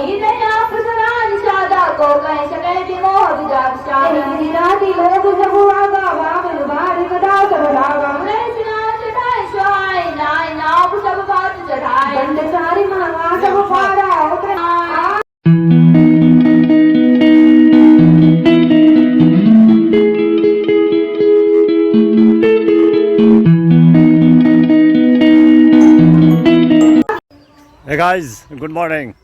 Hey guys, good morning.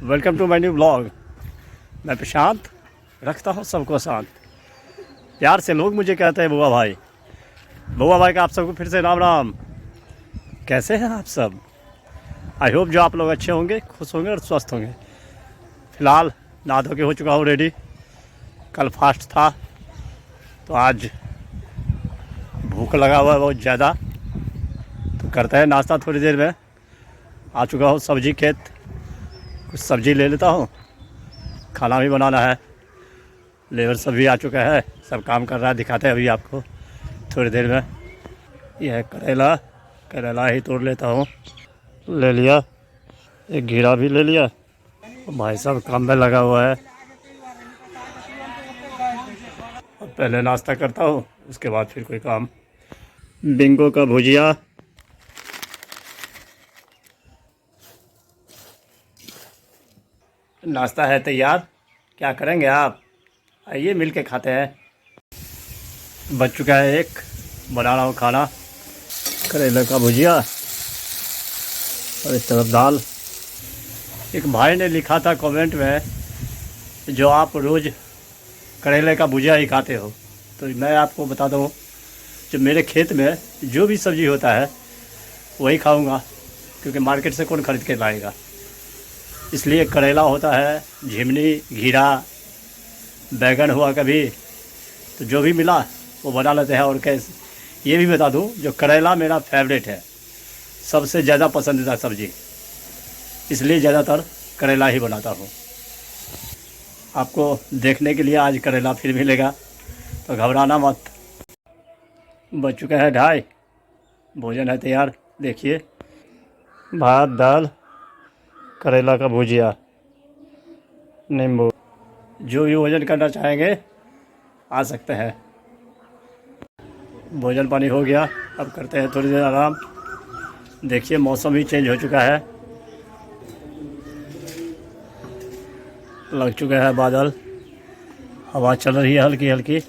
Welcome to my new vlog. मैं प्रशांत रखता हूँ सबको शांत। प्यार से लोग मुझे कहते हैं बुआ भाई। बुआ भाई का आप सबको फिर से राम राम। कैसे हैं आप सब? आई होप जो आप लोग अच्छे होंगे, खुश होंगे और स्वस्थ होंगे। फ़िलहाल नहा धो के हो चुका हूँ रेडी। कल फास्ट था तो आज भूख लगा हुआ है बहुत ज़्यादा, तो करते हैं नाश्ता थोड़ी देर में। आ चुका हूँ सब्जी खेत, कुछ सब्जी ले लेता हूँ। खाना भी बनाना है, लेबर सब भी आ चुका है, सब काम कर रहा है। दिखाते हैं अभी आपको थोड़ी देर में। यह है करेला ही तोड़ लेता हूँ। ले लिया, एक घीरा भी ले लिया। भाई साहब काम में लगा हुआ है। पहले नाश्ता करता हूँ, उसके बाद फिर कोई काम। बिंगो का भुजिया, नाश्ता है तैयार। क्या करेंगे आप? आइए मिल के खाते हैं। बच चुका है एक, बना रहा हूँ खाना। करेले का भुजिया और इस तरफ दाल। एक भाई ने लिखा था कमेंट में, जो आप रोज़ करेले का भुजिया ही खाते हो, तो मैं आपको बता दूँ, जो मेरे खेत में जो भी सब्ज़ी होता है वही खाऊंगा, क्योंकि मार्केट से कौन ख़रीद के लाएगा। इसलिए करेला होता है, झिमनी, घीरा, बैगन हुआ कभी, तो जो भी मिला वो बना लेते हैं। और कैसे ये भी बता दूं, जो करेला मेरा फेवरेट है, सबसे ज़्यादा पसंदीदा सब्ज़ी, इसलिए ज़्यादातर करेला ही बनाता हूँ। आपको देखने के लिए आज करेला फिर मिलेगा, तो घबराना मत। बच चुका है 2:30, भोजन है तैयार। देखिए, भात, दाल, करेला का भुजिया, नींबू। जो भी भोजन करना चाहेंगे आ सकते हैं। भोजन पानी हो गया, अब करते हैं थोड़ी देर आराम। देखिए मौसम भी चेंज हो चुका है, लग चुका है बादल, हवा चल रही है हल्की हल्की।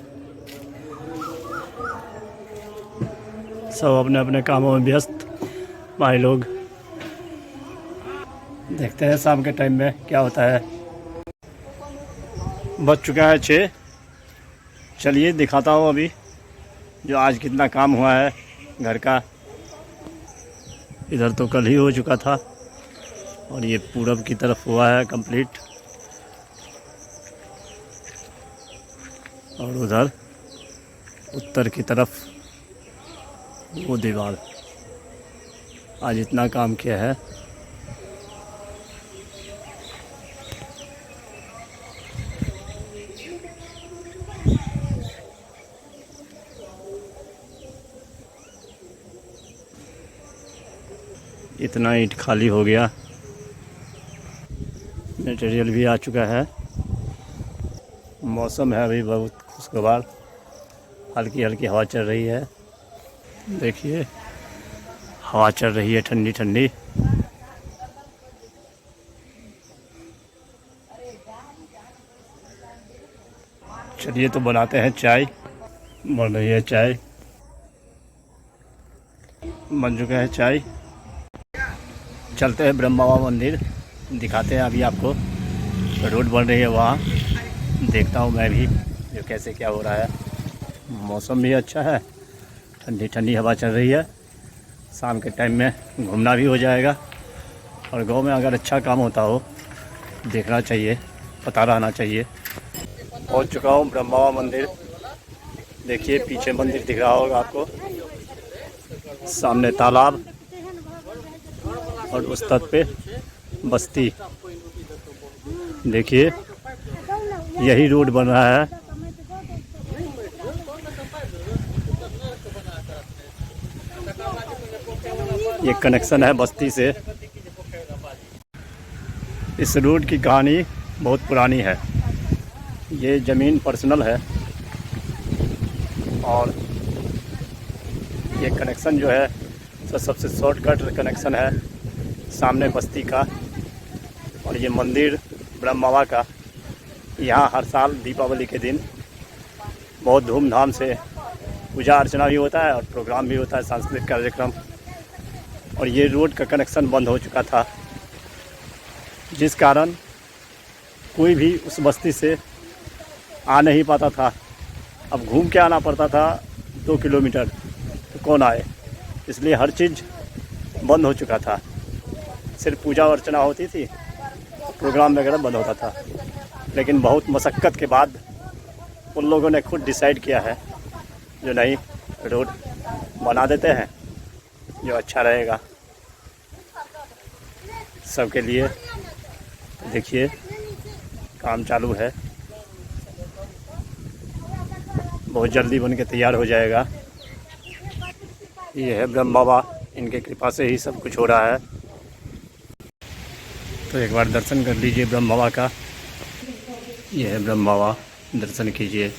सब अपने अपने कामों में व्यस्त भाई लोग। देखते हैं शाम के टाइम में क्या होता है। बज चुका है 6। चलिए दिखाता हूँ अभी जो आज कितना काम हुआ है घर का। इधर तो कल ही हो चुका था, और ये पूरब की तरफ हुआ है कंप्लीट, और उधर उत्तर की तरफ वो दीवार। आज इतना काम किया है। इतना ईंट खाली हो गया, मटेरियल भी आ चुका है। मौसम है अभी बहुत खुशगवार, हल्की हल्की हवा चल रही है। देखिए हवा चल रही है ठंडी ठंडी। चलिए तो बनाते हैं चाय। बन रही है चाय, बन चुका है चाय। चलते हैं ब्रह्मा बाबा मंदिर, दिखाते हैं अभी आपको। रोड बन रही है वहाँ, देखता हूँ मैं भी जो कैसे क्या हो रहा है। मौसम भी अच्छा है, ठंडी ठंडी हवा चल रही है। शाम के टाइम में घूमना भी हो जाएगा, और गांव में अगर अच्छा काम होता हो देखना चाहिए, पता रहना चाहिए। पहुँच चुका हूँ ब्रह्मा बाबा मंदिर। देखिए पीछे मंदिर दिख रहा होगा आपको, सामने तालाब, और उस तट पे बस्ती। देखिए यही रोड बन रहा है। ये कनेक्शन है बस्ती से। इस रूट की कहानी बहुत पुरानी है। ये ज़मीन पर्सनल है और ये कनेक्शन जो है सबसे शॉर्टकट कनेक्शन है सामने बस्ती का। और ये मंदिर ब्रह्म बाबा का, यहाँ हर साल दीपावली के दिन बहुत धूमधाम से पूजा अर्चना भी होता है और प्रोग्राम भी होता है, सांस्कृतिक कार्यक्रम। और ये रोड का कनेक्शन बंद हो चुका था, जिस कारण कोई भी उस बस्ती से आ नहीं पाता था। अब घूम के आना पड़ता था 2 किलोमीटर, तो कौन आए, इसलिए हर चीज़ बंद हो चुका था। सिर्फ पूजा अर्चना होती थी, प्रोग्राम वगैरह बंद होता था। लेकिन बहुत मशक्क़त के बाद उन लोगों ने खुद डिसाइड किया है जो नहीं, रोड बना देते हैं जो अच्छा रहेगा सबके लिए। देखिए काम चालू है, बहुत जल्दी बन के तैयार हो जाएगा। ये है ब्रह्म बाबा, इनके कृपा से ही सब कुछ हो रहा है। तो एक बार दर्शन कर लीजिए ब्रह्म बाबा का। ये है ब्रह्म बाबा, दर्शन कीजिए।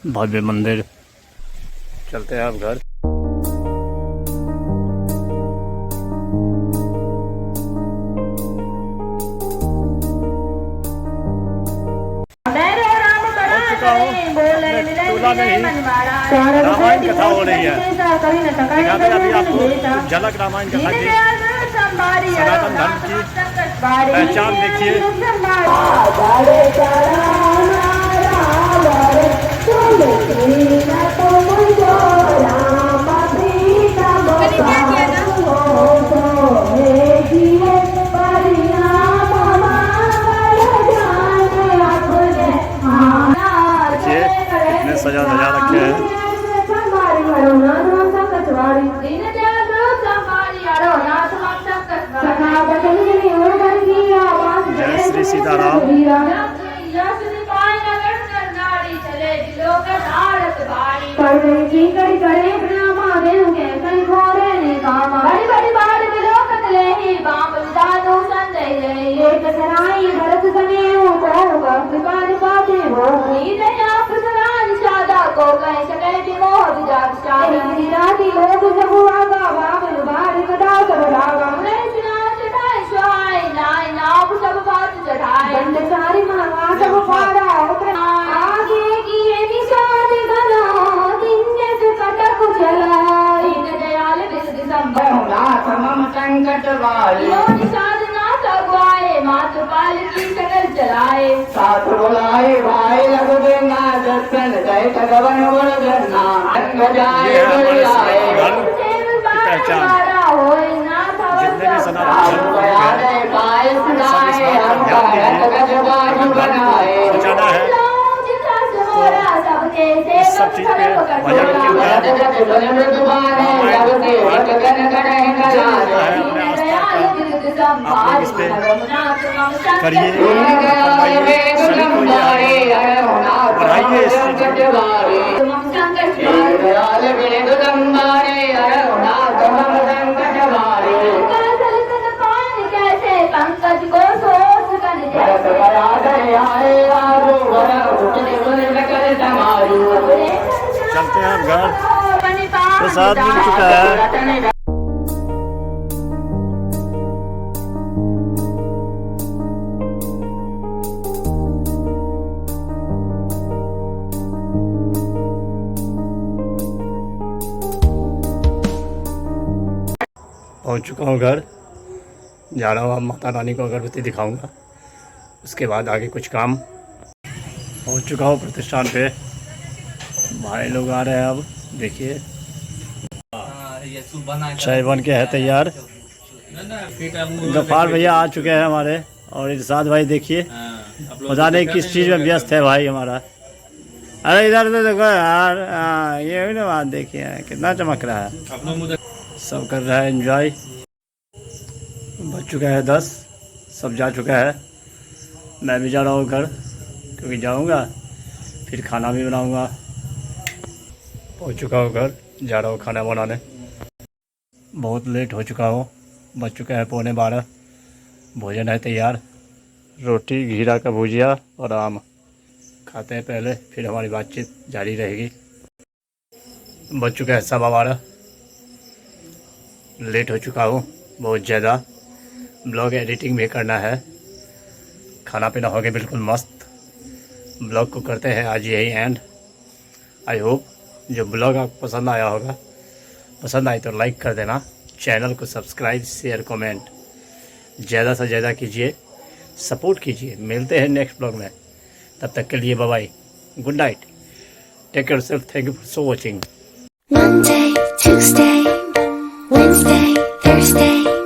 भव्य मंदिर। चलते हैं अब घर। चूल्हा में ही रामायण कथा हो रही है। दिखाते हैं अभी आपको कुछ झलक रामायण कथा की। सनातन धर्म की पहचान देखिए। सजा सजा रखे हैं। जय श्री सीताराम। साथ बुलाए भाई लग देना दर्शन जय भगवान बोल देना ये है हमारे धर्म की पहचान। जितने भी सनातन धर्म सब इस बात का ध्यान दीजिए। बचाना है तो इस सब चीज़ पे भजन आप लोग इस पे करिए, बढ़ाइए इस चीज़ चलते हैं घर। प्रसाद मिल चुका है। पहुंच चुका हूँ घर, जा रहा हूँ। अब माता रानी को अगरबत्ती दिखाऊंगा, उसके बाद आगे कुछ काम। पहुंच चुका हूँ प्रतिष्ठान पे, भाई लोग आ रहे हैं। अब देखिए चाय बन के है तैयार। गफ्फार भैया आ चुके हैं हमारे, और इरशाद भाई देखिए पता नहीं किस चीज़ में व्यस्त है भाई हमारा। अरे इधर तो देखो यार, ये भी ना बात देखिए कितना चमक रहा है। सब कर रहा है एंजॉय। बज चुका है 10, सब जा चुका है। मैं भी जा रहा हूँ घर, क्योंकि जाऊँगा फिर खाना भी बनाऊँगा। पहुंच चुका हूँ घर, जा रहा हूँ खाना बनाने। बहुत लेट हो चुका हूँ, बज चुका है 11:15। भोजन है तैयार, रोटी, घीरा का भुजिया और आम। खाते हैं पहले, फिर हमारी बातचीत जारी रहेगी। बज चुका है 12:15। लेट हो चुका हूँ बहुत ज़्यादा। ब्लॉग एडिटिंग भी करना है। खाना पीना हो गया बिल्कुल मस्त। ब्लॉग को करते हैं आज यही एंड। आई होप जो ब्लॉग आपको पसंद आया होगा। पसंद आए तो लाइक कर देना, चैनल को सब्सक्राइब, शेयर, कमेंट ज़्यादा से ज़्यादा कीजिए, सपोर्ट कीजिए। मिलते हैं नेक्स्ट ब्लॉग में, तब तक के लिए bye bye, good night, take care self, thank you for watching. Monday, Tuesday, Wednesday, Thursday